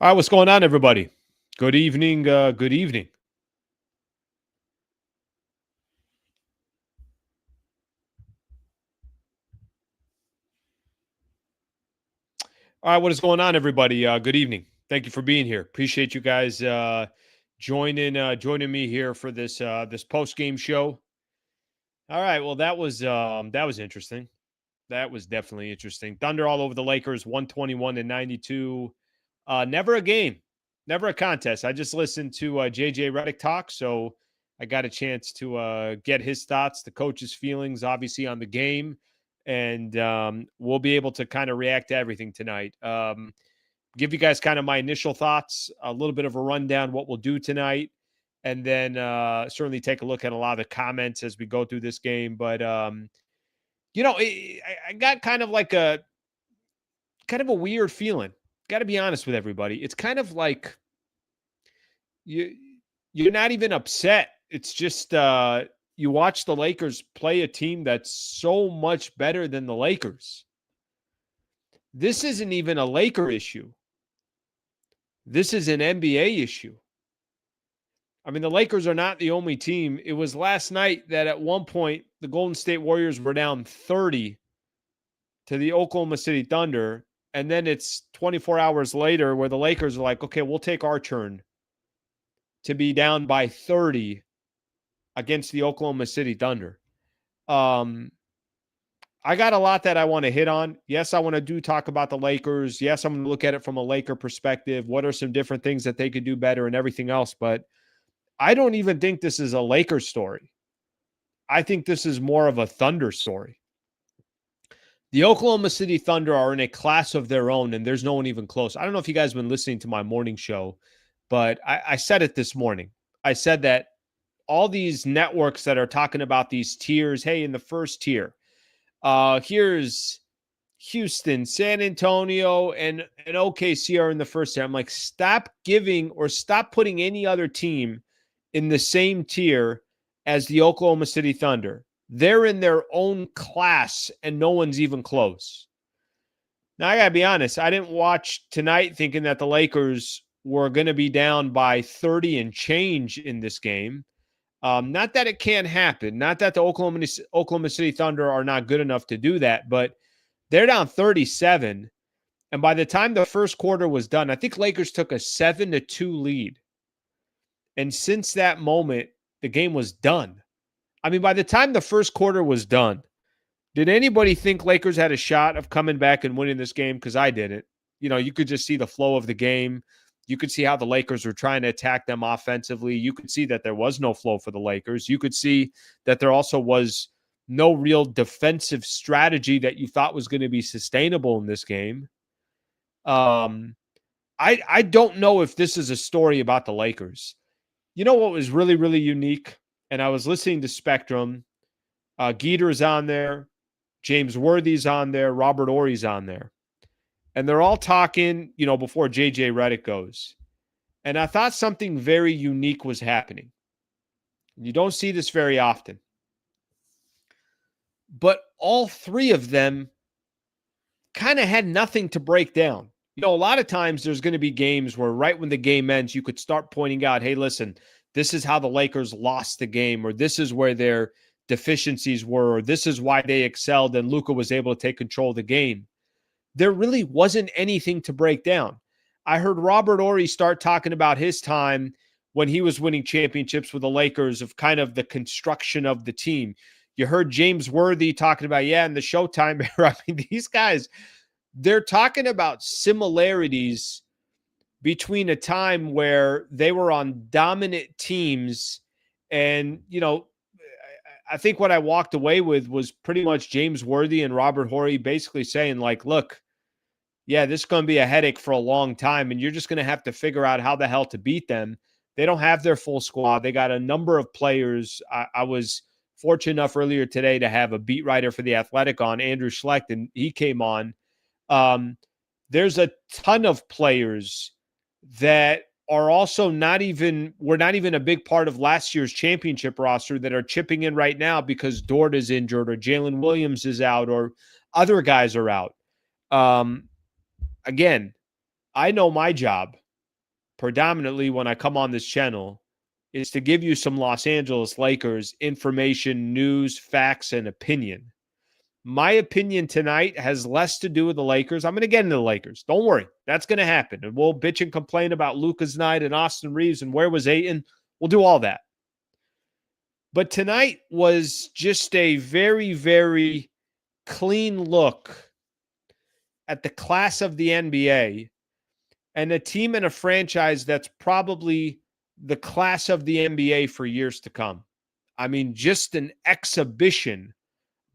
All right, what's going on, everybody? Good evening. Good evening. All right, what is going on, everybody? Good evening. Thank you for being here. Appreciate you guys joining me here for this post game show. All right, well that was interesting. That was definitely interesting. Thunder all over the Lakers, 121-92. Never a game, never a contest. I just listened to JJ Redick talk, so I got a chance to get his thoughts, the coach's feelings, obviously on the game, and we'll be able to kind of react to everything tonight. Give you guys kind of my initial thoughts, a little bit of a rundown what we'll do tonight, and then certainly take a look at a lot of the comments as we go through this game. But I got kind of a weird feeling. Got to be honest with everybody. It's kind of like you you're not even upset. It's just you watch the Lakers play a team that's so much better than the Lakers. This isn't even a Laker issue. This is an NBA issue. I mean, the Lakers are not the only team. It was last night that at one point the Golden State Warriors were down 30 to the Oklahoma City Thunder. And then it's 24 hours later where the Lakers are like, okay, we'll take our turn to be down by 30 against the Oklahoma City Thunder. I got a lot that I want to hit on. Yes, I want to talk about the Lakers. Yes, I'm going to look at it from a Laker perspective. What are some different things that they could do better and everything else? But I don't even think this is a Lakers story. I think this is more of a Thunder story. The Oklahoma City Thunder are in a class of their own, and there's no one even close. I don't know if you guys have been listening to my morning show, but I said it this morning. I said that all these networks that are talking about these tiers, hey, in the first tier, here's Houston, San Antonio, and OKC are in the first tier. I'm like, stop giving or stop putting any other team in the same tier as the Oklahoma City Thunder. They're in their own class, and no one's even close. Now, I got to be honest. I didn't watch tonight thinking that the Lakers were going to be down by 30 and change in this game. Not that it can't happen. Not that the Oklahoma City Thunder are not good enough to do that, but they're down 37. And by the time the first quarter was done, I think Lakers took a 7-2 lead. And since that moment, the game was done. I mean, by the time the first quarter was done, did anybody think Lakers had a shot of coming back and winning this game? Because I didn't. You could just see the flow of the game. You could see how the Lakers were trying to attack them offensively. You could see that there was no flow for the Lakers. You could see that there also was no real defensive strategy that you thought was going to be sustainable in this game. I don't know if this is a story about the Lakers. You know what was really, really unique? And I was listening to Spectrum. Geeter's on there. James Worthy's on there. Robert Ory's on there. And they're all talking, before JJ Redick goes. And I thought something very unique was happening. You don't see this very often. But all three of them kind of had nothing to break down. A lot of times there's going to be games where right when the game ends, you could start pointing out, hey, listen, this is how the Lakers lost the game, or this is where their deficiencies were, or this is why they excelled and Luka was able to take control of the game. There really wasn't anything to break down. I heard Robert Ory start talking about his time when he was winning championships with the Lakers, of kind of the construction of the team. You heard James Worthy talking about, in the Showtime era. I mean, these guys, they're talking about similarities between a time where they were on dominant teams. And, I think what I walked away with was pretty much James Worthy and Robert Horry basically saying, like, look, this is going to be a headache for a long time, and you're just going to have to figure out how the hell to beat them. They don't have their full squad. They got a number of players. I was fortunate enough earlier today to have a beat writer for The Athletic on, Andrew Schlecht, and he came on. There's a ton of players that are also were not even a big part of last year's championship roster that are chipping in right now because Dort is injured or Jalen Williams is out or other guys are out. Again, I know my job. predominantly when I come on this channel is to give you some Los Angeles Lakers information, news, facts, and opinion. My opinion tonight has less to do with the Lakers. I'm going to get into the Lakers. Don't worry. That's going to happen. And we'll bitch and complain about Luka's night and Austin Reeves and where was Ayton. We'll do all that. But tonight was just a very, very clean look at the class of the NBA and a team and a franchise that's probably the class of the NBA for years to come. I mean, just an exhibition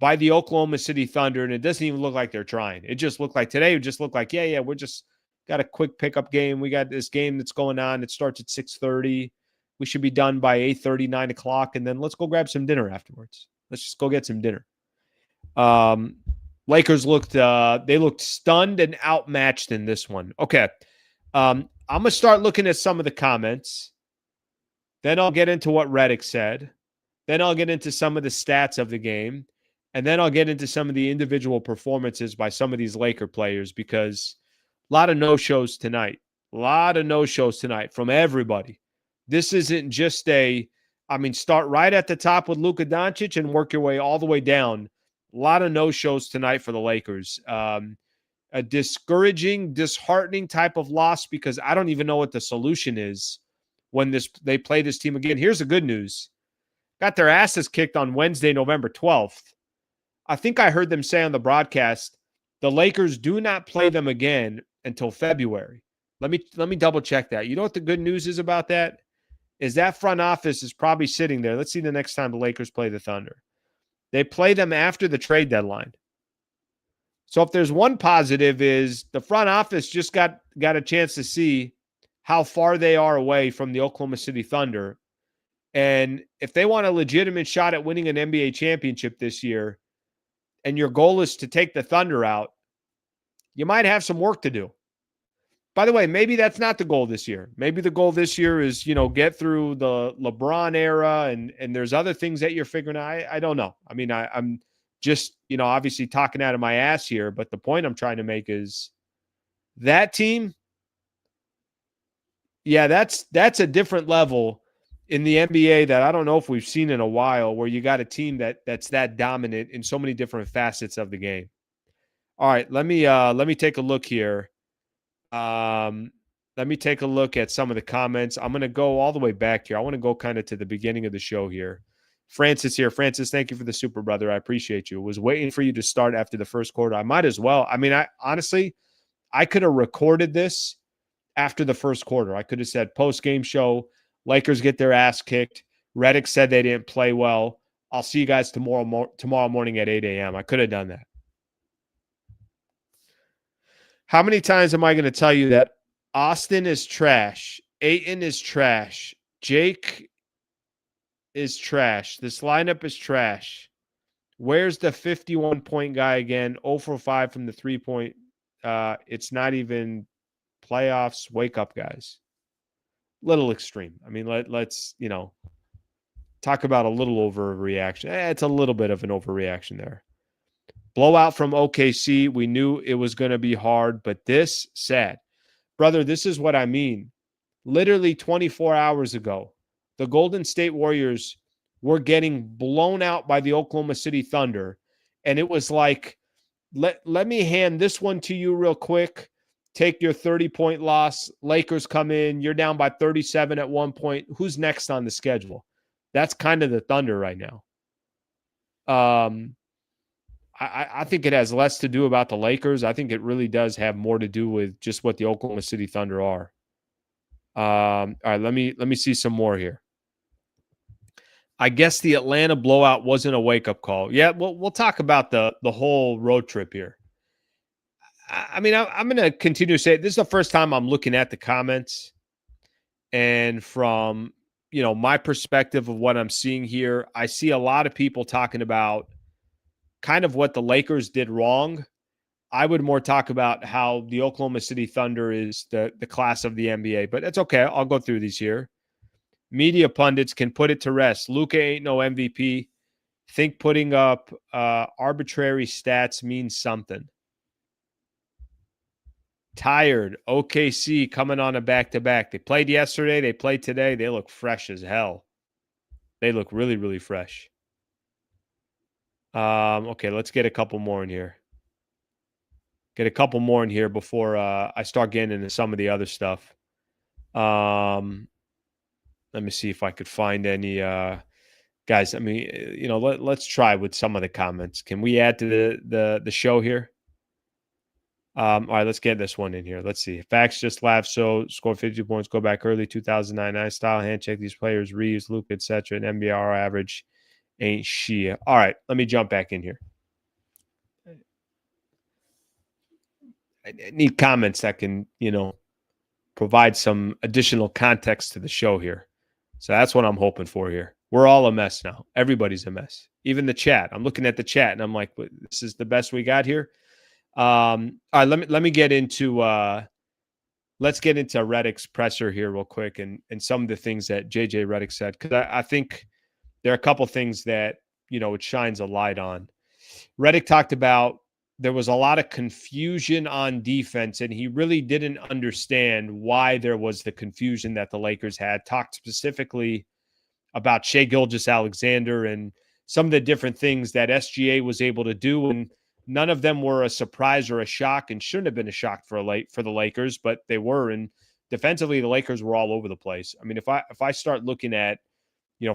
by the Oklahoma City Thunder, and it doesn't even look like they're trying. It just looked like today, it just looked like, yeah, we're just got a quick pickup game. We got this game that's going on. It starts at 6:30. We should be done by 8:30, 9 o'clock, and then let's go grab some dinner afterwards. Let's just go get some dinner. Lakers looked stunned and outmatched in this one. Okay. I'm going to start looking at some of the comments. Then I'll get into what Reddick said. Then I'll get into some of the stats of the game. And then I'll get into some of the individual performances by some of these Laker players because a lot of no-shows tonight. A lot of no-shows tonight from everybody. This isn't just start right at the top with Luka Doncic and work your way all the way down. A lot of no-shows tonight for the Lakers. A discouraging, disheartening type of loss because I don't even know what the solution is when they play this team again. Here's the good news. Got their asses kicked on Wednesday, November 12th. I think I heard them say on the broadcast, the Lakers do not play them again until February. Let me double check that. You know what the good news is about that? Is that front office is probably sitting there. Let's see the next time the Lakers play the Thunder. They play them after the trade deadline. So if there's one positive is the front office just got a chance to see how far they are away from the Oklahoma City Thunder. And if they want a legitimate shot at winning an NBA championship this year, and your goal is to take the Thunder out, you might have some work to do. By the way, maybe that's not the goal this year. Maybe the goal this year is, get through the LeBron era and there's other things that you're figuring out. I don't know. I mean, I'm just, obviously talking out of my ass here, but the point I'm trying to make is that team, yeah, that's a different level in the NBA that I don't know if we've seen in a while, where you got a team that's that dominant in so many different facets of the game. All right, let me take a look here. Let me take a look at some of the comments. I'm going to go all the way back here. I want to go kind of to the beginning of the show here. Francis here. Francis, thank you for the super, brother. I appreciate you. Was waiting for you to start after the first quarter. I might as well. I mean, I honestly could have recorded this after the first quarter. I could have said post-game show, Lakers get their ass kicked. Reddick said they didn't play well. I'll see you guys tomorrow morning at 8 a.m. I could have done that. How many times am I going to tell you that Austin is trash, Ayton is trash, Jake is trash, this lineup is trash? Where's the 51-point guy again? 0 for 5 from the 3-point. It's not even playoffs. Wake up, guys. Little extreme. I mean, let's talk about a little overreaction. It's a little bit of an overreaction there. Blowout from OKC. We knew it was going to be hard, but this sad. Brother, this is what I mean. Literally 24 hours ago, the Golden State Warriors were getting blown out by the Oklahoma City Thunder, and it was like, let me hand this one to you real quick. Take your 30-point loss. Lakers come in. You're down by 37 at one point. Who's next on the schedule? That's kind of the Thunder right now. I think it has less to do about the Lakers. I think it really does have more to do with just what the Oklahoma City Thunder are. All right, let me see some more here. I guess the Atlanta blowout wasn't a wake-up call. Yeah, we'll talk about the whole road trip here. I mean, I'm going to continue to say it. This is the first time I'm looking at the comments. And from, my perspective of what I'm seeing here, I see a lot of people talking about kind of what the Lakers did wrong. I would more talk about how the Oklahoma City Thunder is the class of the NBA. But that's okay. I'll go through these here. Media pundits can put it to rest. Luka ain't no MVP. Think putting up arbitrary stats means something. Tired. OKC coming on a back-to-back. They played yesterday. They played today. They look fresh as hell. They look really, really fresh. Okay, let's get a couple more in here. Get a couple more in here before I start getting into some of the other stuff. Let me see if I could find any guys. I mean, let's try with some of the comments. Can we add to the show here? All right, let's get this one in here. Let's see. Facts just laughed. So scored 52 points. Go back early 2009. Nice style handshake. These players, Reeves, Luka, etc. And NBR average ain't she. All right, let me jump back in here. I need comments that can, provide some additional context to the show here. So that's what I'm hoping for here. We're all a mess now. Everybody's a mess. Even the chat. I'm looking at the chat and I'm like, this is the best we got here. All right, let me get into let's get into Redick's presser here real quick and some of the things that JJ Redick said, because I think there are a couple things that it shines a light on. Redick talked about there was a lot of confusion on defense, and he really didn't understand why there was the confusion that the Lakers had. Talked specifically about Shai Gilgeous-Alexander and some of the different things that SGA was able to do, and none of them were a surprise or a shock, and shouldn't have been a shock for the Lakers, but they were. And defensively, the Lakers were all over the place. I mean, if I start looking at,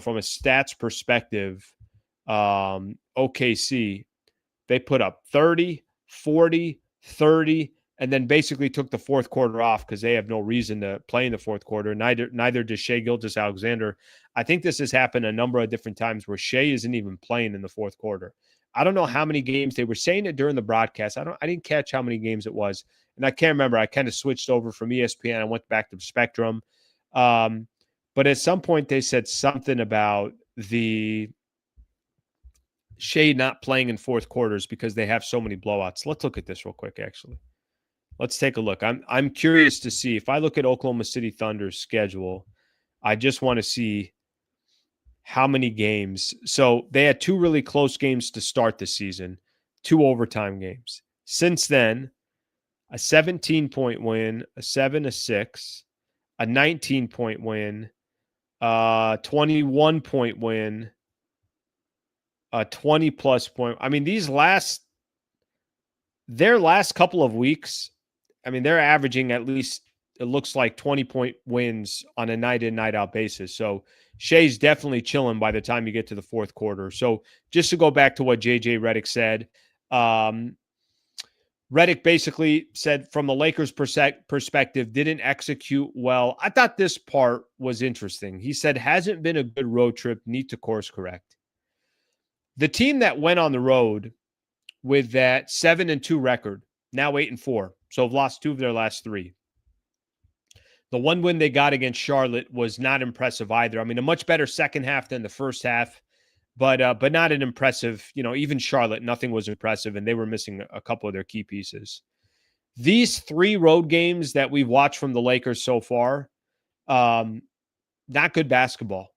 from a stats perspective, OKC, they put up 30, 40, 30, and then basically took the fourth quarter off because they have no reason to play in the fourth quarter. Neither does Shai Gilgeous-Alexander. I think this has happened a number of different times where Shai isn't even playing in the fourth quarter. I don't know how many games they were saying it during the broadcast. I didn't catch how many games it was, and I can't remember. I kind of switched over from ESPN. I went back to Spectrum, but at some point they said something about the Shai not playing in fourth quarters because they have so many blowouts. Let's look at this real quick. Actually, let's take a look. I'm curious to see if I look at Oklahoma City Thunder's schedule. I just want to see how many games. So they had 2 really close games to start the season, 2 overtime games. Since then, a 17-point win, a 7-6, a 19-point win, a 21-point win, a 20-plus point. I mean, their last couple of weeks, I mean, they're averaging at least, it looks like 20-point wins on a night-in, night-out basis. So Shai's definitely chilling by the time you get to the fourth quarter. So just to go back to what JJ Redick said, Redick basically said from the Lakers' perspective, didn't execute well. I thought this part was interesting. He said, hasn't been a good road trip, need to course correct. The team that went on the road with that 7-2 record, now 8-4, so have lost 2 of their last 3. The one win they got against Charlotte was not impressive either. I mean, a much better second half than the first half, but not an impressive, even Charlotte, nothing was impressive, and they were missing a couple of their key pieces. These 3 road games that we've watched from the Lakers so far, not good basketball.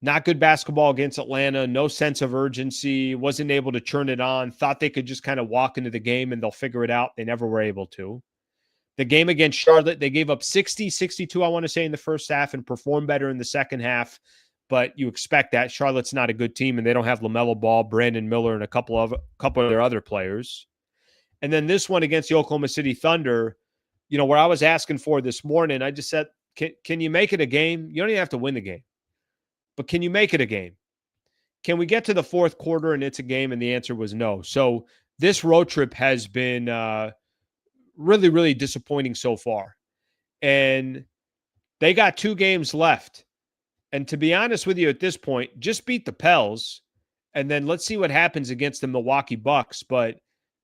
Not good basketball against Atlanta. No sense of urgency. Wasn't able to turn it on. Thought they could just kind of walk into the game and they'll figure it out. They never were able to. The game against Charlotte, they gave up 60, 62, I want to say, in the first half and performed better in the second half. But you expect that. Charlotte's not a good team, and they don't have LaMelo Ball, Brandon Miller, and a couple of their other players. And then this one against the Oklahoma City Thunder, where I was asking for this morning, I just said, can you make it a game? You don't even have to win the game. But can you make it a game? Can we get to the fourth quarter and it's a game? And the answer was no. So this road trip has been really, really disappointing so far. And they got 2 games left. And to be honest with you at this point, just beat the Pels. And then let's see what happens against the Milwaukee Bucks. But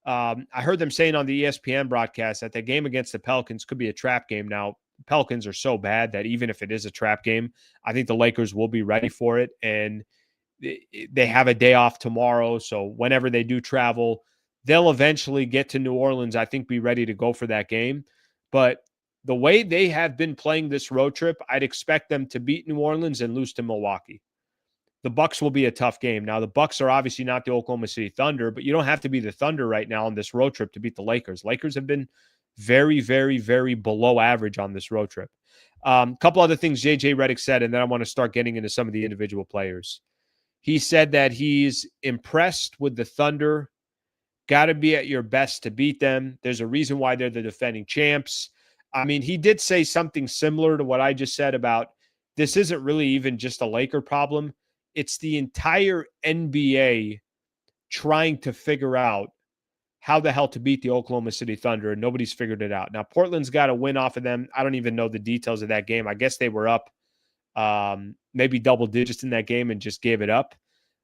I heard them saying on the ESPN broadcast that the game against the Pelicans could be a trap game. Now, Pelicans are so bad that even if it is a trap game, I think the Lakers will be ready for it. And they have a day off tomorrow. So whenever they do travel, they'll eventually get to New Orleans, I think, be ready to go for that game. But the way they have been playing this road trip, I'd expect them to beat New Orleans and lose to Milwaukee. The Bucks will be a tough game. Now, the Bucks are obviously not the Oklahoma City Thunder, but you don't have to be the Thunder right now on this road trip to beat the Lakers. Lakers have been very, very, very below average on this road trip. Couple other things JJ Redick said, and then I want to start getting into some of the individual players. He said that he's impressed with the Thunder. Got to be at your best to beat them. There's a reason why they're the defending champs. I mean, he did say something similar to what I just said about this isn't really even just a Laker problem. It's the entire NBA trying to figure out how the hell to beat the Oklahoma City Thunder, and nobody's figured it out. Now, Portland's got a win off of them. I don't even know the details of that game. I guess they were up maybe double digits in that game and just gave it up.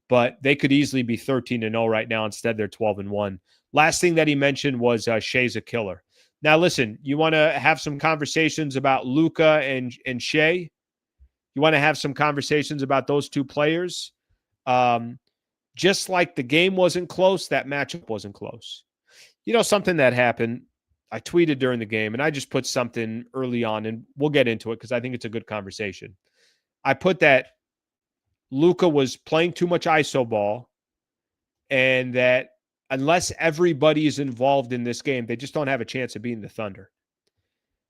But they could easily be 13-0 right now. Instead, they're 12-1. Last thing that he mentioned was Shea's a killer. Now, listen, you want to have some conversations about Luka and Shea? You want to have some conversations about those two players? Just like the game wasn't close, that matchup wasn't close. You know, something that happened, I tweeted during the game, and I just put something early on, and we'll get into it because I think it's a good conversation. I put that Luka was playing too much ISO ball, and that unless everybody is involved in this game, they just don't have a chance of beating the Thunder.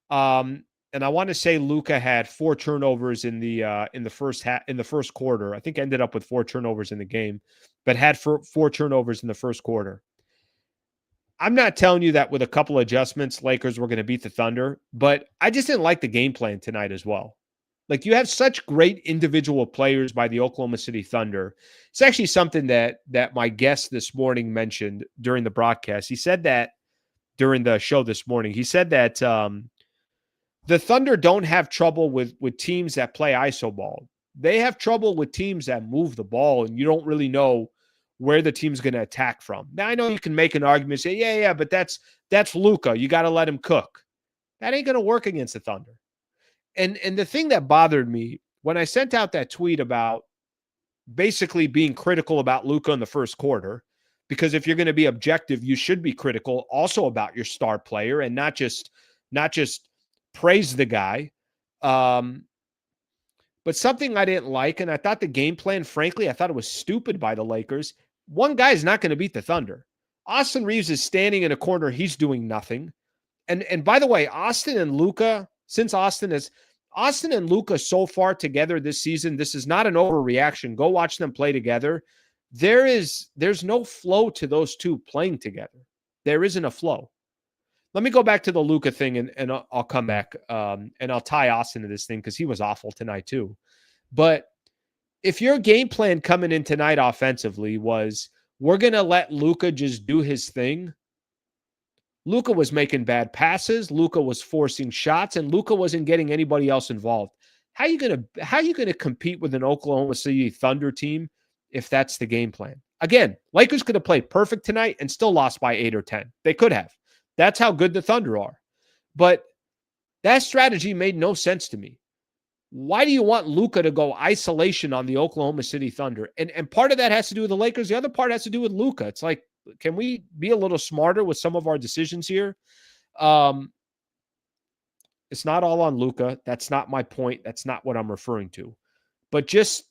And I want to say Luka had 4 turnovers in the first quarter. I think ended up with 4 turnovers in the game, but had 4 turnovers in the first quarter. I'm not telling you that with a couple adjustments, Lakers were going to beat the Thunder, but I just didn't like the game plan tonight as well. Like, you have such great individual players by the Oklahoma City Thunder. It's actually something that my guest this morning mentioned during the broadcast. He said that during the show this morning. He said that the Thunder don't have trouble with teams that play ISO ball. They have trouble with teams that move the ball, and you don't really know where the team's going to attack from. Now, I know you can make an argument, say, yeah, but that's Luka. You got to let him cook. That ain't going to work against the Thunder. And the thing that bothered me when I sent out that tweet about basically being critical about Luka in the first quarter, because if you're going to be objective, you should be critical also about your star player and not just praise the guy. But something I didn't like, and I thought the game plan, frankly, I thought it was stupid by the Lakers. One guy is not going to beat the Thunder. Austin Reeves is standing in a corner. He's doing nothing. And by the way, Austin and Luka, since Austin and Luka so far together this season, this is not an overreaction. Go watch them play together. There's no flow to those two playing together. There isn't a flow. Let me go back to the Luka thing, and I'll come back, and I'll tie Austin to this thing because he was awful tonight too. But if your game plan coming in tonight offensively was we're going to let Luka just do his thing, Luka was making bad passes, Luka was forcing shots, and Luka wasn't getting anybody else involved. How are you gonna compete with an Oklahoma City Thunder team if that's the game plan? Again, Lakers could have played perfect tonight and still lost by 8 or 10. They could have. That's how good the Thunder are. But that strategy made no sense to me. Why do you want Luka to go isolation on the Oklahoma City Thunder? And part of that has to do with the Lakers. The other part has to do with Luka. It's like, can we be a little smarter with some of our decisions here? It's not all on Luka. That's not my point. That's not what I'm referring to. But just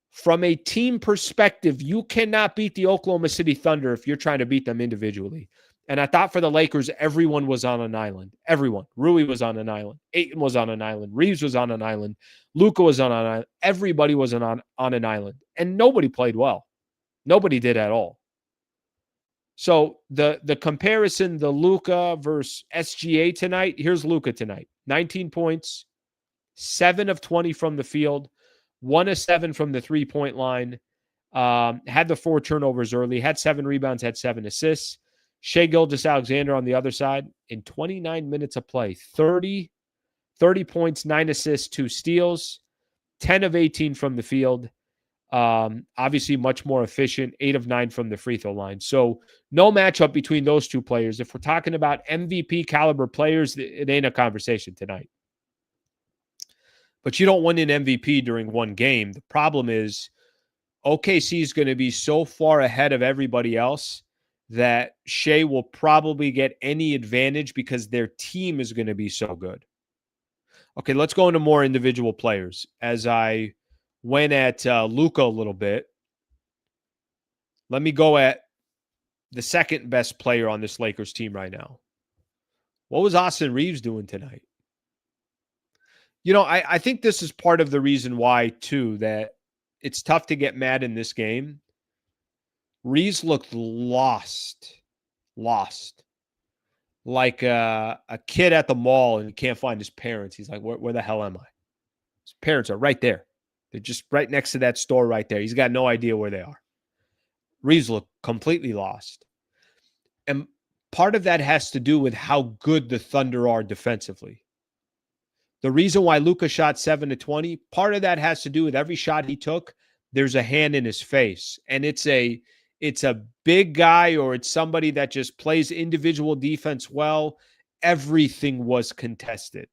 from a team perspective, you cannot beat the Oklahoma City Thunder if you're trying to beat them individually. And I thought for the Lakers, everyone was on an island. Everyone. Rui was on an island. Ayton was on an island. Reeves was on an island. Luka was on an island. Everybody was on an island. And nobody played well. Nobody did at all. So the comparison, the Luka versus SGA tonight, here's Luka tonight. 19 points, 7 of 20 from the field, 1 of 7 from the three-point line, had the 4 turnovers early, had 7 rebounds, had 7 assists. Shai Gilgeous-Alexander on the other side in 29 minutes of play, 30 points, 9 assists, 2 steals, 10 of 18 from the field. Obviously much more efficient, 8 of 9 from the free throw line. So no matchup between those two players. If we're talking about MVP caliber players, it ain't a conversation tonight. But you don't win an MVP during one game. The problem is OKC is going to be so far ahead of everybody else that Shea will probably get any advantage because their team is going to be so good. Okay, let's go into more individual players. As I went at Luka a little bit, let me go at the second best player on this Lakers team right now. What was Austin Reeves doing tonight? I think this is part of the reason why, too, that it's tough to get mad in this game. Reeves looked lost, like a kid at the mall and he can't find his parents. He's like, where the hell am I? His parents are right there. They're just right next to that store right there. He's got no idea where they are. Reeves looked completely lost. And part of that has to do with how good the Thunder are defensively. The reason why Luka shot 7 to 20, part of that has to do with every shot he took, there's a hand in his face. And it's a big guy or it's somebody that just plays individual defense well. Everything was contested.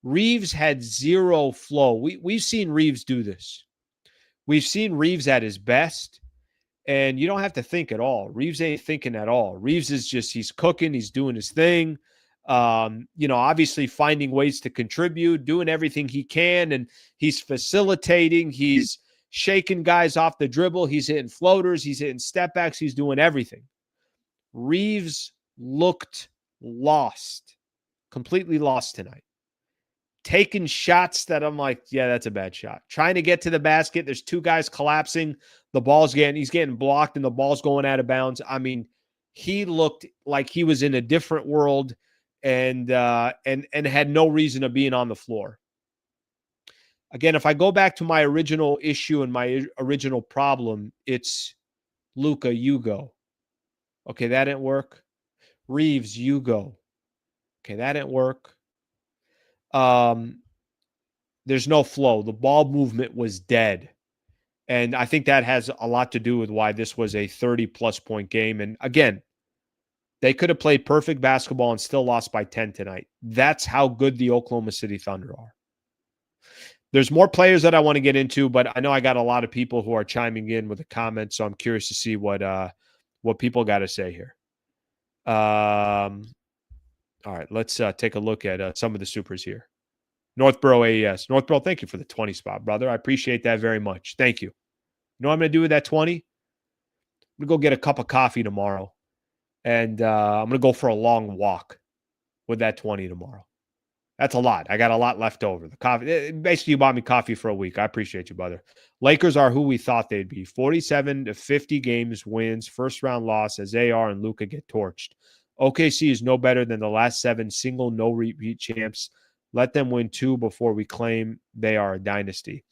Reeves had zero flow. We've seen Reeves do this. We've seen Reeves at his best, and you don't have to think at all. Reeves ain't thinking at all. Reeves is just, he's cooking, he's doing his thing. Obviously finding ways to contribute, doing everything he can, and he's facilitating, he's shaking guys off the dribble, he's hitting floaters, he's hitting step backs, he's doing everything. Reeves looked lost, completely lost tonight. Taking shots that I'm like, yeah, that's a bad shot. Trying to get to the basket, there's two guys collapsing, he's getting blocked and the ball's going out of bounds. I mean, he looked like he was in a different world and had no reason of being on the floor. Again, if I go back to my original issue and my original problem, it's Luka, you go. Okay, that didn't work. Reeves, you go. Okay, that didn't work. There's no flow. The ball movement was dead. And I think that has a lot to do with why this was a 30-plus point game. And again, they could have played perfect basketball and still lost by 10 tonight. That's how good the Oklahoma City Thunder are. There's more players that I want to get into, but I know I got a lot of people who are chiming in with a comment, so I'm curious to see what people got to say here. All right, let's take a look at some of the supers here. Northborough AES. Northborough, thank you for the 20 spot, brother. I appreciate that very much. Thank you. You know what I'm going to do with that 20? I'm going to go get a cup of coffee tomorrow, and I'm going to go for a long walk with that 20 tomorrow. That's a lot. I got a lot left over. The coffee, basically, you bought me coffee for a week. I appreciate you, brother. Lakers are who we thought they'd be. 47 to 50 games wins, first round loss as AR and Luka get torched. OKC is no better than the last 7 single no repeat champs. Let them win 2 before we claim they are a dynasty.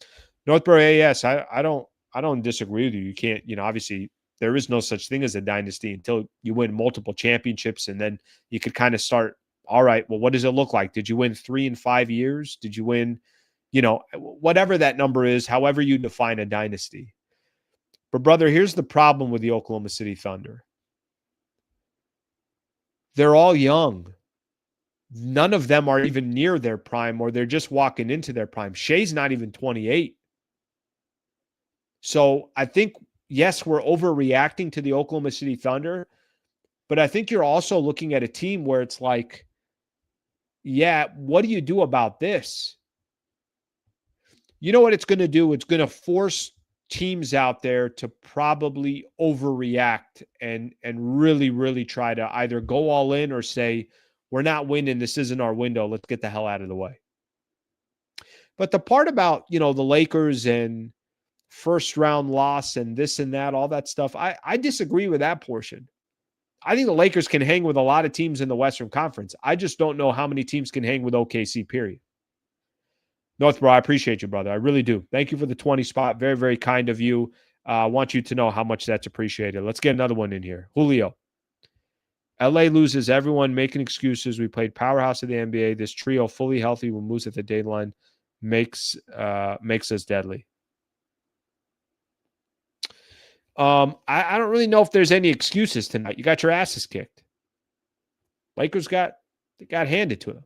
Northborough AS, I don't disagree with you. You can't, obviously there is no such thing as a dynasty until you win multiple championships, and then you could kind of start. All right, well, what does it look like? Did you win 3 in 5 years? Did you win, whatever that number is, however you define a dynasty? But, brother, here's the problem with the Oklahoma City Thunder. They're all young. None of them are even near their prime, or they're just walking into their prime. Shea's not even 28. So I think, yes, we're overreacting to the Oklahoma City Thunder, but I think you're also looking at a team where it's like, yeah, what do you do about this? You know what it's going to do? It's going to force teams out there to probably overreact and really, really try to either go all in or say, we're not winning. This isn't our window. Let's get the hell out of the way. But the part about, the Lakers and first round loss and this and that, all that stuff, I disagree with that portion. I think the Lakers can hang with a lot of teams in the Western Conference. I just don't know how many teams can hang with OKC, period. Northborough, I appreciate you, brother. I really do. Thank you for the 20 spot. Very, very kind of you. I want you to know how much that's appreciated. Let's get another one in here. Julio. LA loses. Everyone making excuses. We played powerhouse of the NBA. This trio fully healthy will lose at the deadline. Makes us deadly. I don't really know if there's any excuses tonight. You got your asses kicked. Lakers got handed to them.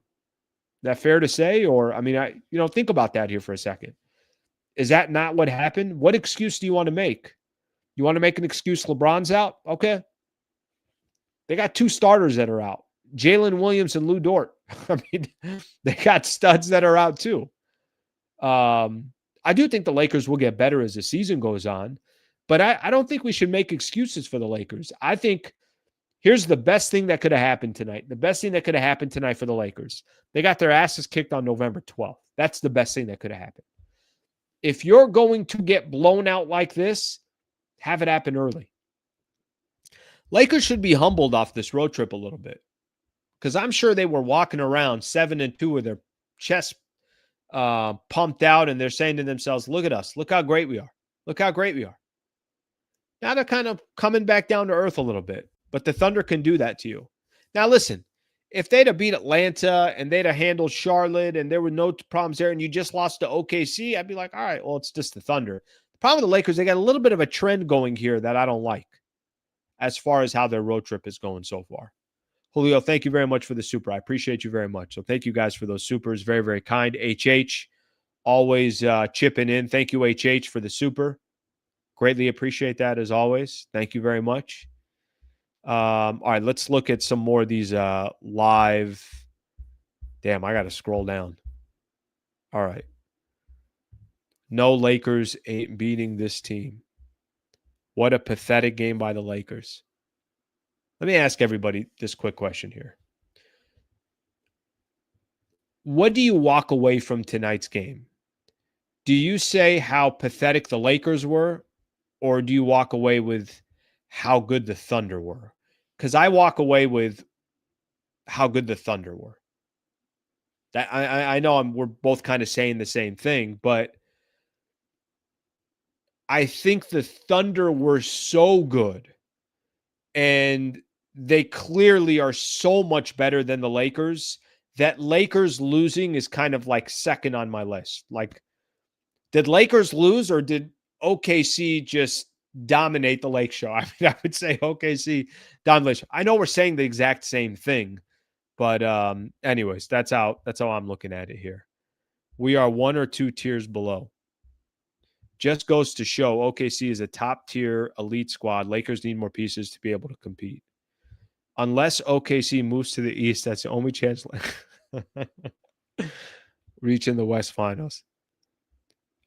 Is that fair to say? Or, think about that here for a second. Is that not what happened? What excuse do you want to make? You want to make an excuse LeBron's out? Okay. They got 2 starters that are out. Jalen Williams and Lou Dort. They got studs that are out too. I do think the Lakers will get better as the season goes on. But I don't think we should make excuses for the Lakers. I think, Here's the best thing that could have happened tonight. The best thing that could have happened tonight for the Lakers. They got their asses kicked on November 12th. That's the best thing that could have happened. If you're going to get blown out like this, have it happen early. Lakers should be humbled off this road trip a little bit, because I'm sure they were walking around 7-2 with their chest pumped out, and they're saying to themselves, look at us. Look how great we are. Look how great we are. Now they're kind of coming back down to earth a little bit, but the Thunder can do that to you. Now, listen, if they'd have beat Atlanta and they'd have handled Charlotte and there were no problems there and you just lost to OKC, I'd be like, all right, well, it's just the Thunder. The problem with the Lakers, they got a little bit of a trend going here that I don't like as far as how their road trip is going so far. Julio, thank you very much for the super. I appreciate you very much. So thank you guys for those supers. Very, very kind. HH, always chipping in. Thank you, HH, for the super. Greatly appreciate that as always. Thank you very much. All right, let's look at some more of these live. Damn, I got to scroll down. All right. No, Lakers ain't beating this team. What a pathetic game by the Lakers. Let me ask everybody this quick question here. What do you walk away from tonight's game? Do you say how pathetic the Lakers were, or do you walk away with how good the Thunder were? Because I walk away with how good the Thunder were. That I know we're both kind of saying the same thing, but I think the Thunder were so good, and they clearly are so much better than the Lakers, that Lakers losing is kind of like second on my list. Like, did Lakers lose, or did OKC just dominate the Lake Show? I mean, I would say OKC dominated. I know we're saying the exact same thing, but anyways, that's how I'm looking at it here. We are 1 or 2 tiers below. Just goes to show OKC is a top-tier elite squad. Lakers need more pieces to be able to compete. Unless OKC moves to the East, that's the only chance reaching the West Finals.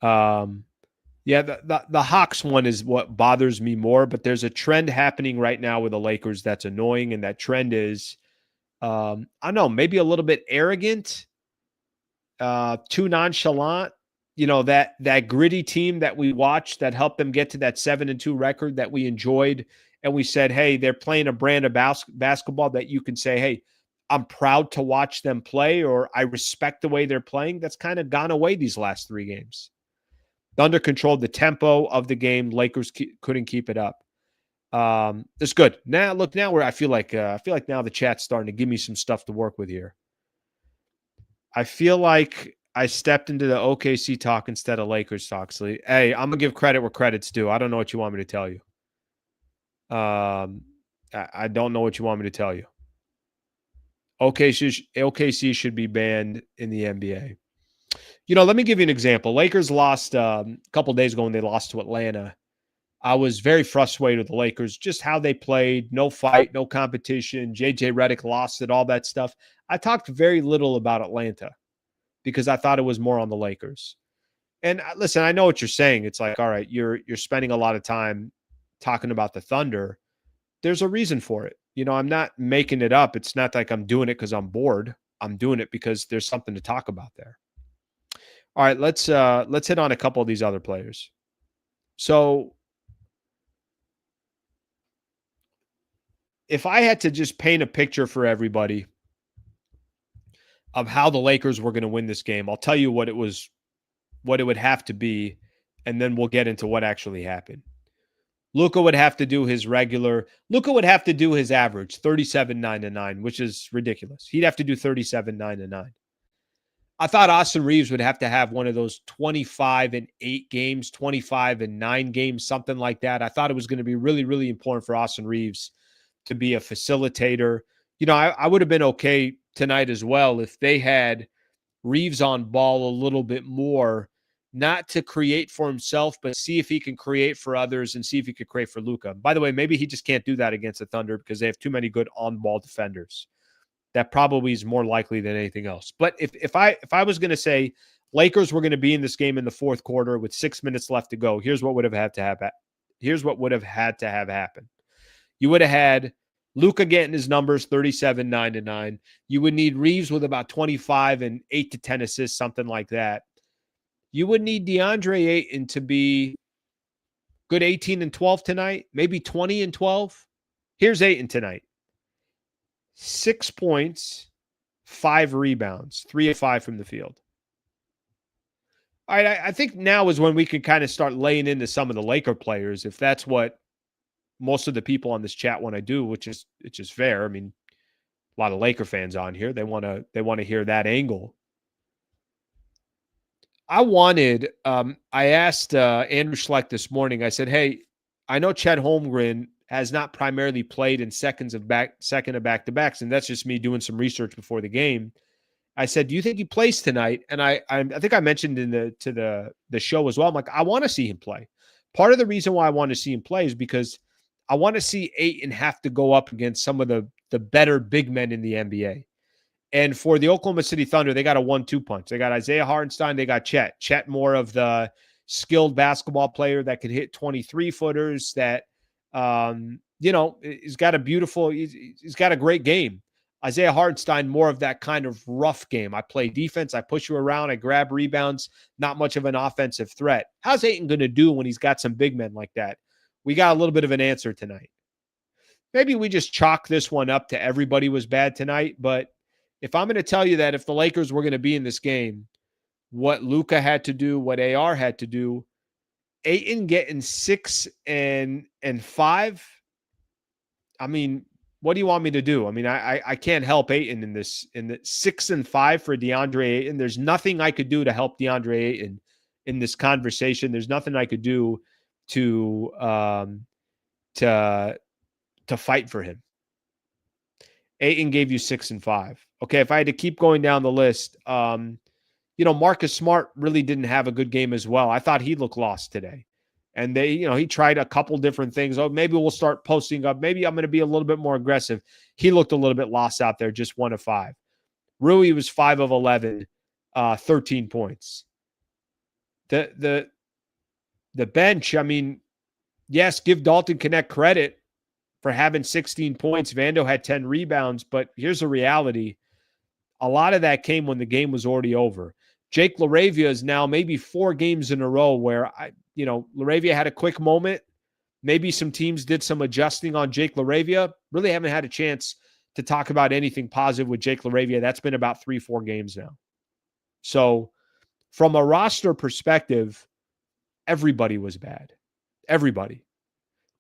Yeah, the Hawks one is what bothers me more, but there's a trend happening right now with the Lakers that's annoying, and that trend is, I don't know, maybe a little bit arrogant, too nonchalant. You know, that gritty team that we watched that helped them get to that 7-2 record that we enjoyed. And we said, hey, they're playing a brand of basketball that you can say, hey, I'm proud to watch them play, or I respect the way they're playing. That's kind of gone away these last 3 games. Thunder controlled the tempo of the game. Lakers couldn't keep it up. It's good. Now, look, now I feel like now the chat's starting to give me some stuff to work with here. I feel like I stepped into the OKC talk instead of Lakers talk. So, hey, I'm gonna give credit where credit's due. I don't know what you want me to tell you. I don't know what you want me to tell you. OKC should be banned in the NBA. You know, let me give you an example. Lakers lost a couple days ago when they lost to Atlanta. I was very frustrated with the Lakers, just how they played, no fight, no competition. JJ Redick lost it, all that stuff. I talked very little about Atlanta because I thought it was more on the Lakers. And listen, I know what you're saying. It's like, all right, you're spending a lot of time talking about the Thunder. There's a reason for it. You know, I'm not making it up. It's not like I'm doing it because I'm bored. I'm doing it because there's something to talk about there. All right, let's hit on a couple of these other players. So if I had to just paint a picture for everybody of how the Lakers were going to win this game, I'll tell you what it would have to be, and then we'll get into what actually happened. Luka would have to do his average, 37-9-9, which is ridiculous. He'd have to do 37-9-9. I thought Austin Reeves would have to have one of those 25-8 games, 25-9 games, something like that. I thought it was going to be really, really important for Austin Reeves to be a facilitator. You know, I would have been okay tonight as well if they had Reeves on ball a little bit more, not to create for himself, but see if he can create for others and see if he could create for Luka. By the way, maybe he just can't do that against the Thunder because they have too many good on-ball defenders. That probably is more likely than anything else. But if I was going to say Lakers were going to be in this game in the fourth quarter with 6 minutes left to go, here's what would have had to have happened. You would have had Luka getting his numbers, 37, 9 to 9. You would need Reeves with about 25 and 8 to 10 assists, something like that. You would need DeAndre Ayton to be good 18 and 12 tonight, maybe 20 and 12. Here's Ayton tonight. 6 points, 5 rebounds, 3 of 5 from the field. All right, I think now is when we can kind of start laying into some of the Laker players, if that's what most of the people on this chat want to do, which is fair. I mean, a lot of Laker fans on here. They want to hear that angle. I asked Andrew Schleck this morning. I said, hey, I know Chet Holmgren has not primarily played in second of back-to-backs, and that's just me doing some research before the game. I said, do you think he plays tonight? And I think I mentioned to the show as well. I'm like, I want to see him play. Part of the reason why I want to see him play is because I want to see Ayton have to go up against some of the better big men in the NBA. And for the Oklahoma City Thunder, they got a 1-2 punch. They got Isaiah Hartenstein. They got Chet. Chet, more of the skilled basketball player that could hit 23-footers that, he's got he's got a great game. Isaiah Hartenstein, more of that kind of rough game. I play defense. I push you around. I grab rebounds. Not much of an offensive threat. How's Ayton going to do when he's got some big men like that? We got a little bit of an answer tonight. Maybe we just chalk this one up to everybody was bad tonight, but if I'm going to tell you that if the Lakers were going to be in this game, what Luka had to do, what AR had to do, Ayton getting 6 and 5. I mean, what do you want me to do? I mean, I can't help Ayton in the 6 and 5 for DeAndre Ayton. There's nothing I could do to help DeAndre Ayton in this conversation. There's nothing I could do to fight for him. Ayton gave you 6 and 5. Okay, if I had to keep going down the list, Marcus Smart really didn't have a good game as well. I thought he looked lost today. And he tried a couple different things. Oh, maybe we'll start posting up. Maybe I'm going to be a little bit more aggressive. He looked a little bit lost out there, just 1 of 5. Rui was 5 of 11, 13 points. The bench, I mean, yes, give Dalton Connect credit for having 16 points. Vando had 10 rebounds, but here's the reality. A lot of that came when the game was already over. Jake LaRavia is now maybe 4 games in a row where LaRavia had a quick moment. Maybe some teams did some adjusting on Jake LaRavia. Really haven't had a chance to talk about anything positive with Jake LaRavia. That's been about 3-4 games now. So from a roster perspective, everybody was bad. Everybody.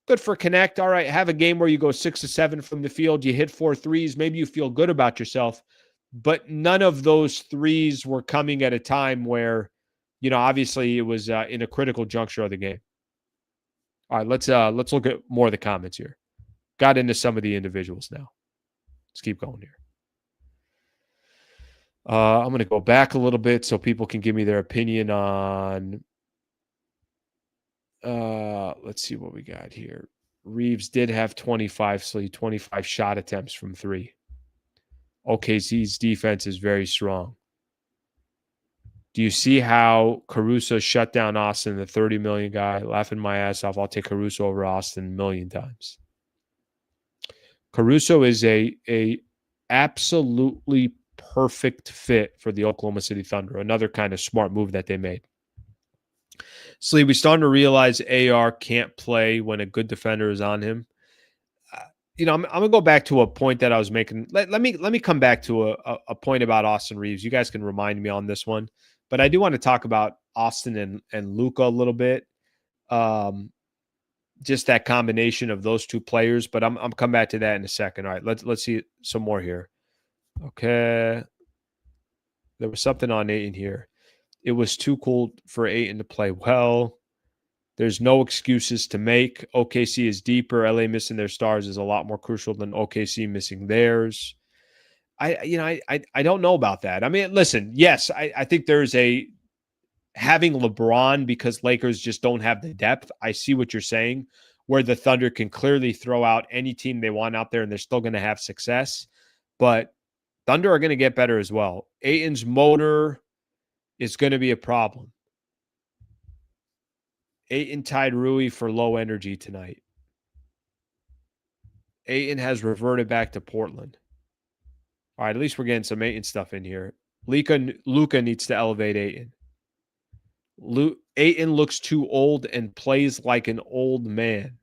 Good for Connect. All right, have a game where you go 6 of 7 from the field. You hit 4 threes. Maybe you feel good about yourself. But none of those threes were coming at a time where, obviously it was in a critical juncture of the game. All right, let's look at more of the comments here. Got into some of the individuals now. Let's keep going here. I'm going to go back a little bit so people can give me their opinion on. Let's see what we got here. Reeves did have 25 shot attempts from 3. OKC's defense is very strong. Do you see how Caruso shut down Austin, the $30 million guy? Laughing my ass off. I'll take Caruso over Austin a million times. Caruso is a absolutely perfect fit for the Oklahoma City Thunder. Another kind of smart move that they made. Sliwa, we're starting to realize AR can't play when a good defender is on him. I'm going to go back to a point that I was making. Let me come back to a point about Austin Reeves. You guys can remind me on this one. But I do want to talk about Austin and Luka a little bit. Just that combination of those two players. But I'm coming back to that in a second. All right, let's see some more here. Okay. There was something on Ayton here. It was too cool for Ayton to play well. There's no excuses to make. OKC is deeper. LA missing their stars is a lot more crucial than OKC missing theirs. I don't know about that. I mean, listen, yes, I think there's having LeBron because Lakers just don't have the depth. I see what you're saying, where the Thunder can clearly throw out any team they want out there and they're still going to have success. But Thunder are going to get better as well. Ayton's motor is going to be a problem. Ayton tied Rui for low energy tonight. Ayton has reverted back to Portland. All right, at least we're getting some Ayton stuff in here. Luka needs to elevate Ayton. Ayton looks too old and plays like an old man.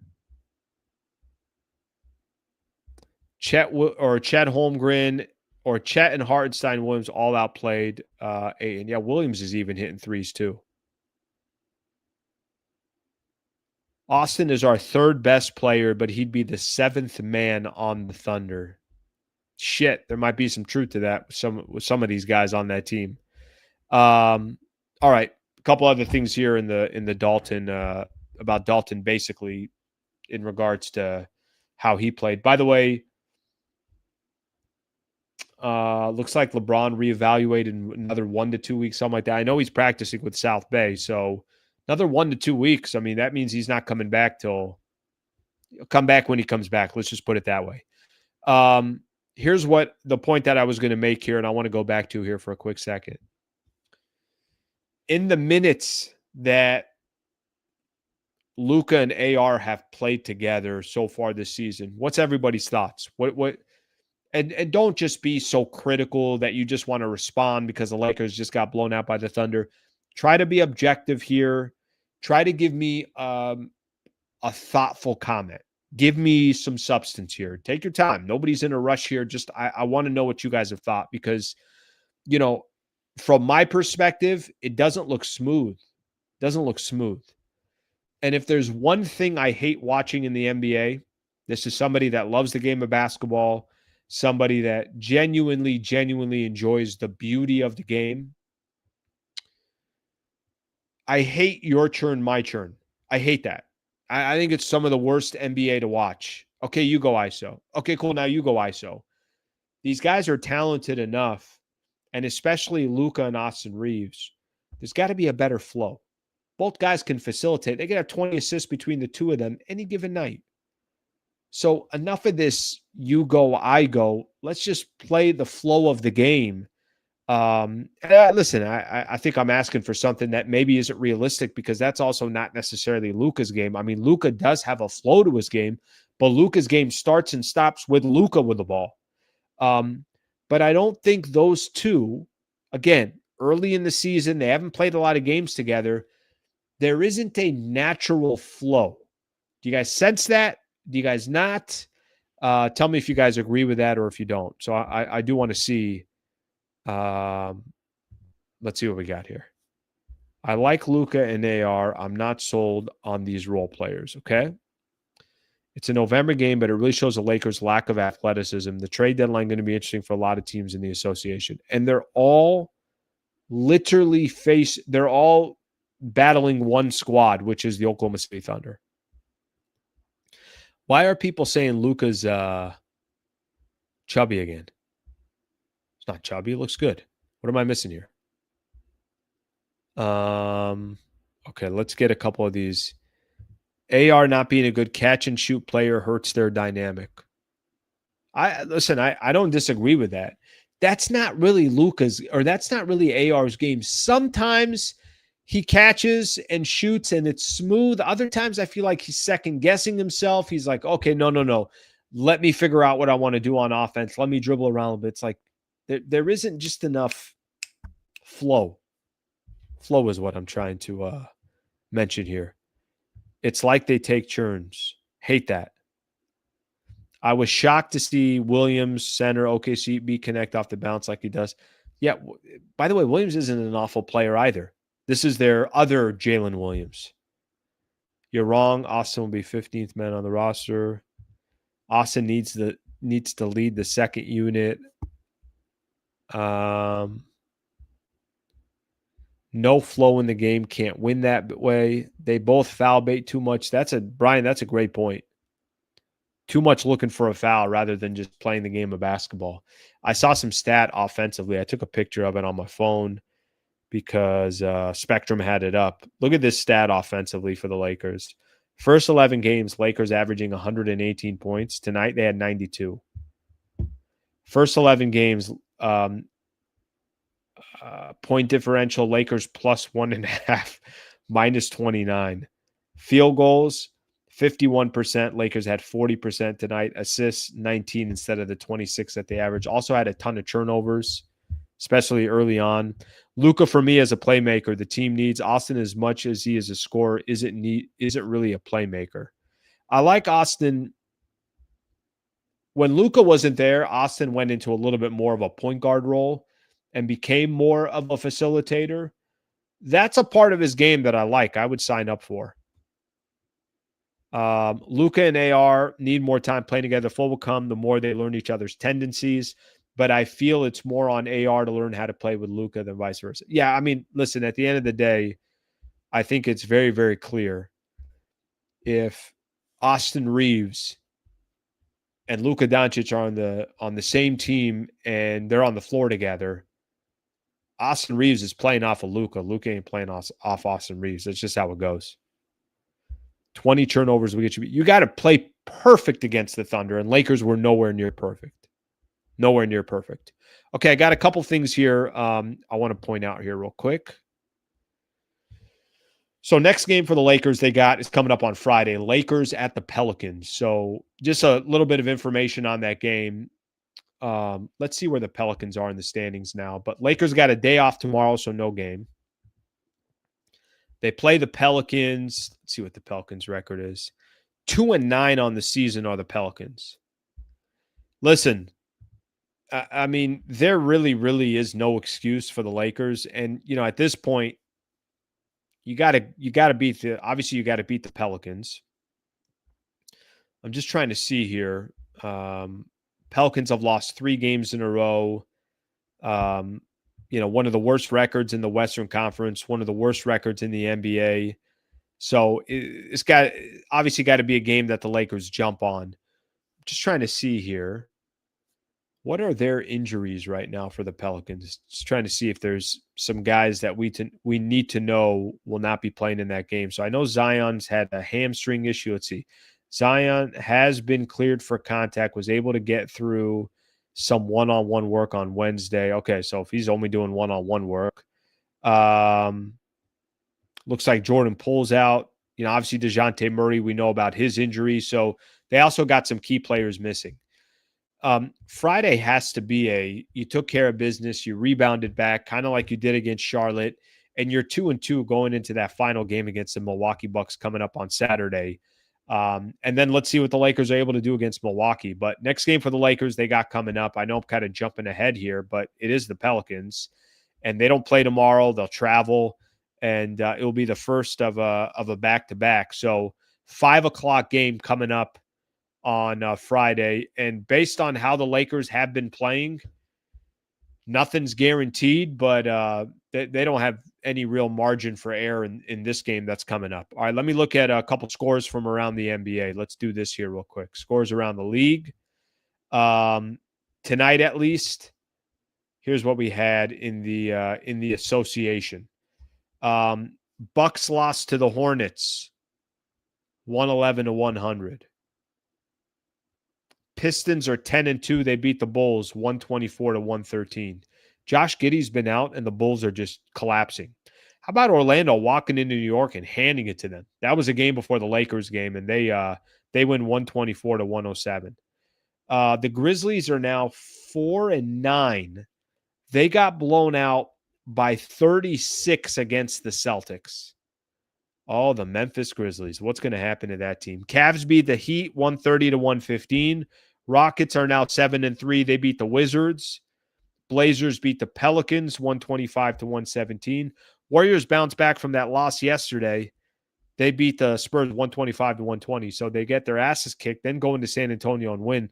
Chet Holmgren or Chet and Hartenstein Williams all outplayed Ayton. Yeah, Williams is even hitting threes too. Austin is our third best player, but he'd be the seventh man on the Thunder. Shit, there might be some truth to that with some of these guys on that team. All right, a couple other things here in the Dalton about Dalton, basically in regards to how he played. By the way, looks like LeBron reevaluated in another 1 to 2 weeks, something like that. I know he's practicing with South Bay, so another 1 to 2 weeks. I mean, that means he's not coming back till he'll come back when he comes back. Let's just put it that way. Here's what the point that I was going to make here, and I want to go back to here for a quick second. In the minutes that Luka and AR have played together so far this season, what's everybody's thoughts? And don't just be so critical that you just want to respond because the Lakers just got blown out by the Thunder. Try to be objective here. Try to give me a thoughtful comment. Give me some substance here. Take your time. Nobody's in a rush here. Just I want to know what you guys have thought because, you know, from my perspective, it doesn't look smooth. Doesn't look smooth. And if there's one thing I hate watching in the NBA, this is somebody that loves the game of basketball, somebody that genuinely enjoys the beauty of the game. I hate your turn, my turn. I hate that. I think it's some of the worst NBA to watch. Okay, you go ISO. Okay, cool. Now you go ISO. These guys are talented enough, and especially Luka and Austin Reeves. There's got to be a better flow. Both guys can facilitate. They can have 20 assists between the two of them any given night. So enough of this, you go, I go. Let's just play the flow of the game. Listen, I think I'm asking for something that maybe isn't realistic because that's also not necessarily Luka's game. I mean, Luka does have a flow to his game, but Luka's game starts and stops with Luka with the ball. But I don't think those two, again, early in the season, they haven't played a lot of games together. There isn't a natural flow. Do you guys sense that? Do you guys not? Tell me if you guys agree with that or if you don't. So I do want to see. Let's see what we got here. I like Luka and AR. I'm not sold on these role players. Okay. It's a November game, but it really shows the Lakers' lack of athleticism. The trade deadline going to be interesting for a lot of teams in the association. And they're all they're all battling one squad, which is the Oklahoma City Thunder. Why are people saying Luka's chubby again? It's not chubby. It looks good. What am I missing here? Okay, let's get a couple of these. AR not being a good catch and shoot player hurts their dynamic. I don't disagree with that. That's not really Luka's, or that's not really AR's game. Sometimes he catches and shoots and it's smooth. Other times I feel like he's second guessing himself. He's like, okay, no. Let me figure out what I want to do on offense. Let me dribble around a little bit. It's like there isn't just enough flow. Flow is what I'm trying to mention here. It's like they take turns. Hate that. I was shocked to see Williams, center, OKC, be connect off the bounce like he does. Yeah, by the way, Williams isn't an awful player either. This is their other Jalen Williams. You're wrong. Austin will be 15th man on the roster. Austin needs to lead the second unit. No flow in the game, can't win that way. They both foul bait too much. Brian, that's a great point. Too much looking for a foul rather than just playing the game of basketball. I saw some stat offensively. I took a picture of it on my phone because Spectrum had it up. Look at this stat offensively for the Lakers. First 11 games, Lakers averaging 118 points. Tonight, they had 92. First 11 games, point differential, Lakers plus 1.5, minus 29. Field goals, 51%. Lakers had 40% tonight. Assists, 19 instead of the 26 that they average. Also had a ton of turnovers, especially early on. Luka, for me, as a playmaker, the team needs Austin as much as he is a scorer. Isn't really a playmaker. I like Austin. When Luka wasn't there, Austin went into a little bit more of a point guard role and became more of a facilitator. That's a part of his game that I like. I would sign up for. Luka and AR need more time playing together. Full will come the more they learn each other's tendencies. But I feel it's more on AR to learn how to play with Luka than vice versa. Yeah, I mean, listen, at the end of the day, I think it's very, very clear if Austin Reeves and Luka Doncic are on the same team and they're on the floor together, Austin Reeves is playing off of Luka. Luka ain't playing off Austin Reeves. That's just how it goes. 20 turnovers will get you. You got to play perfect against the Thunder, and Lakers were nowhere near perfect. Nowhere near perfect. Okay, I got a couple things here I want to point out here real quick. So next game for the Lakers they got is coming up on Friday. Lakers at the Pelicans. So just a little bit of information on that game. Let's see where the Pelicans are in the standings now. But Lakers got a day off tomorrow, so no game. They play the Pelicans. Let's see what the Pelicans' record is. 2-9 on the season are the Pelicans. Listen, I mean, there really, really is no excuse for the Lakers. And, you know, at this point, you gotta beat the Pelicans. I'm just trying to see here. Pelicans have lost 3 games in a row. You know, one of the worst records in the Western Conference, one of the worst records in the NBA. So it's obviously got to be a game that the Lakers jump on. Just trying to see here. What are their injuries right now for the Pelicans? Just trying to see if there's some guys that we need to know will not be playing in that game. So I know Zion's had a hamstring issue. Let's see. Zion has been cleared for contact, was able to get through some one-on-one work on Wednesday. Okay, so if he's only doing one-on-one work, looks like Jordan Poole's out. You know, obviously DeJounte Murray, we know about his injury. So they also got some key players missing. Friday has to be you took care of business, you rebounded back, kind of like you did against Charlotte, and you're 2-2 going into that final game against the Milwaukee Bucks coming up on Saturday. And then let's see what the Lakers are able to do against Milwaukee. But next game for the Lakers, they got coming up. I know I'm kind of jumping ahead here, but it is the Pelicans, and they don't play tomorrow. They'll travel, and it will be the first of a back-to-back. So 5:00 game coming up on Friday. And based on how the Lakers have been playing, nothing's guaranteed, but they don't have any real margin for error in this game that's coming up. All right, let me look at a couple scores from around the NBA. Let's do this here real quick. Scores around the league. Tonight, at least, here's what we had in the association. Bucks lost to the Hornets, 111-100. Pistons are 10-2. They beat the Bulls 124-113. Josh Giddey's been out, and the Bulls are just collapsing. How about Orlando walking into New York and handing it to them? That was a game before the Lakers game, and they win 124-107. The Grizzlies are now 4-9. They got blown out by 36 against the Celtics. Oh, the Memphis Grizzlies. What's going to happen to that team? Cavs beat the Heat 130-115. Rockets are now 7-3. They beat the Wizards. Blazers beat the Pelicans 125-117. Warriors bounced back from that loss yesterday. They beat the Spurs 125-120. So they get their asses kicked, then go into San Antonio and win.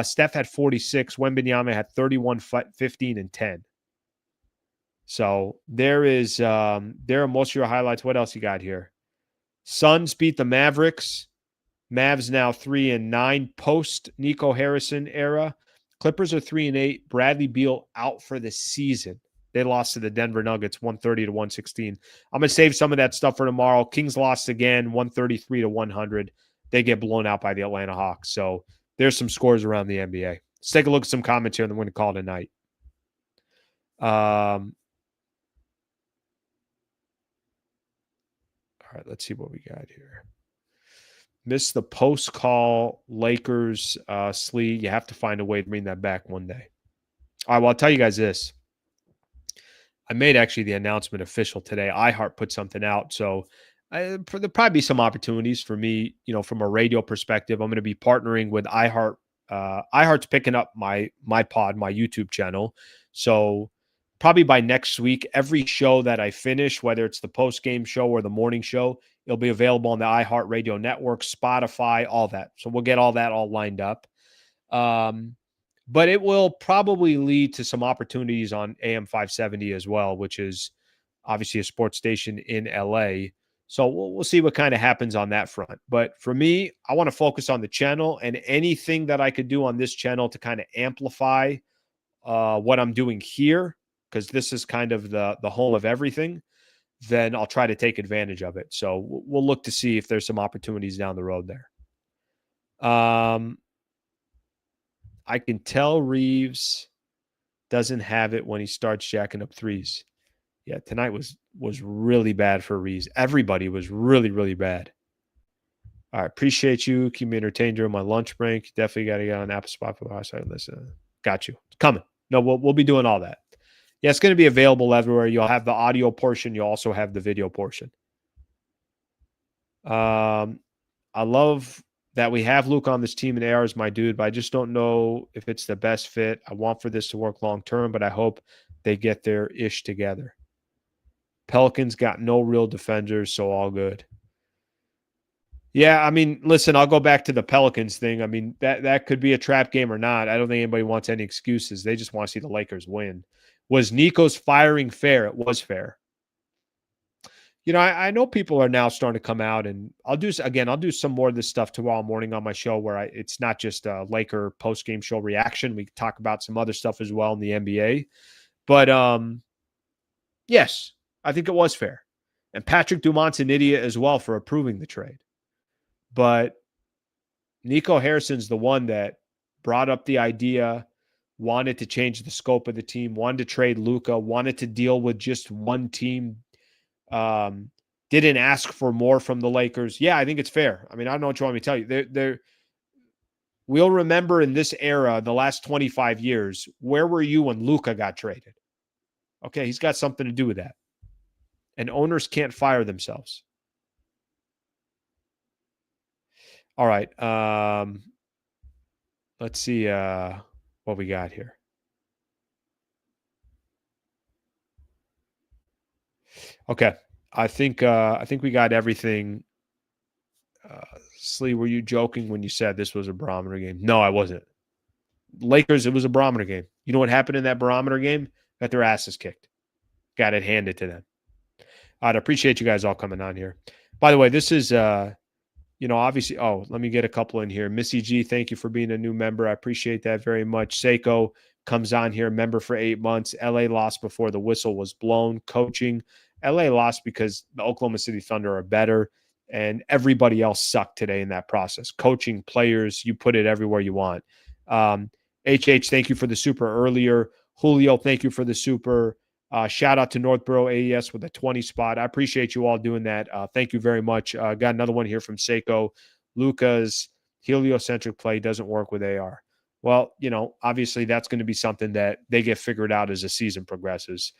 Steph had 46. Wembanyama had 31, 15, and 10. So there are most of your highlights. What else you got here? Suns beat the Mavericks. Mavs now 3-9 post Nico Harrison era. Clippers are 3-8. Bradley Beal out for the season. They lost to the Denver Nuggets 130-116. I'm going to save some of that stuff for tomorrow. Kings lost again 133-100. They get blown out by the Atlanta Hawks. So there's some scores around the NBA. Let's take a look at some comments here and then we're going to call it a night. All right, let's see what we got here. Missed the post call Lakers, Slee. You have to find a way to bring that back one day. All right, well, I'll tell you guys this. I made actually the announcement official today. iHeart put something out. So there'll probably be some opportunities for me, from a radio perspective. I'm going to be partnering with iHeart. iHeart's picking up my pod, my YouTube channel. So probably by next week, every show that I finish, whether it's the post-game show or the morning show, it'll be available on the iHeart Radio Network, Spotify, all that. So we'll get all that all lined up. But it will probably lead to some opportunities on AM 570 as well, which is obviously a sports station in LA. So we'll see what kind of happens on that front. But for me, I want to focus on the channel, and anything that I could do on this channel to kind of amplify what I'm doing here, because this is kind of the home of everything, then I'll try to take advantage of it. So we'll look to see if there's some opportunities down the road there. I can tell Reeves doesn't have it when he starts jacking up threes. Yeah, tonight was really bad for Reeves. Everybody was really, really bad. All right, appreciate you. Keep me entertained during my lunch break. Definitely got to get on Apple Spot for the side. Listen, got you. It's coming. No, we'll be doing all that. Yeah, it's going to be available everywhere. You'll have the audio portion. You'll also have the video portion. I love that we have Luka on this team, and AR is my dude, but I just don't know if it's the best fit. I want for this to work long term, but I hope they get their ish together. Pelicans got no real defenders, so all good. Yeah, I mean, listen, I'll go back to the Pelicans thing. I mean, that could be a trap game or not. I don't think anybody wants any excuses. They just want to see the Lakers win. Was Nico's firing fair? It was fair. I know people are now starting to come out, and I'll do some more of this stuff tomorrow morning on my show where it's not just a Laker post-game show reaction. We talk about some other stuff as well in the NBA. But yes, I think it was fair. And Patrick Dumont's an idiot as well for approving the trade. But Nico Harrison's the one that brought up the idea, wanted to change the scope of the team, wanted to trade Luka, wanted to deal with just one team. Didn't ask for more from the Lakers. Yeah, I think it's fair. I mean, I don't know what you want me to tell you. We'll remember in this era, the last 25 years, where were you when Luka got traded? Okay, he's got something to do with that. And owners can't fire themselves. All right. Let's see what we got here. Okay. I think we got everything. Slee, were you joking when you said this was a barometer game? No, I wasn't. Lakers, it was a barometer game. You know what happened in that barometer game? Got their asses kicked. Got it handed to them. I'd appreciate you guys all coming on here. By the way, this is obviously, let me get a couple in here. Missy G, thank you for being a new member. I appreciate that very much. Seiko comes on here, member for 8 months. LA lost before the whistle was blown. Coaching. LA lost because the Oklahoma City Thunder are better, and everybody else sucked today in that process. Coaching, players, you put it everywhere you want. HH, thank you for the super earlier. Julio, thank you for the super. Shout out to Northborough AES with a 20 spot. I appreciate you all doing that. Thank you very much. Got another one here from Seiko. Luka's heliocentric play doesn't work with AR. Well, obviously that's going to be something that they get figured out as the season progresses.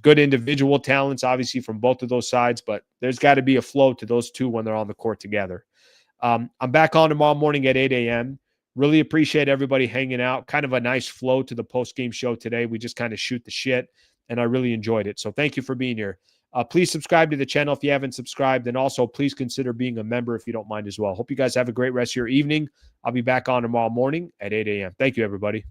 Good individual talents, obviously, from both of those sides, but there's got to be a flow to those two when they're on the court together. I'm back on tomorrow morning at 8 a.m. Really appreciate everybody hanging out. Kind of a nice flow to the post-game show today. We just kind of shoot the shit, and I really enjoyed it. So thank you for being here. Please subscribe to the channel if you haven't subscribed, and also please consider being a member if you don't mind as well. Hope you guys have a great rest of your evening. I'll be back on tomorrow morning at 8 a.m. Thank you, everybody.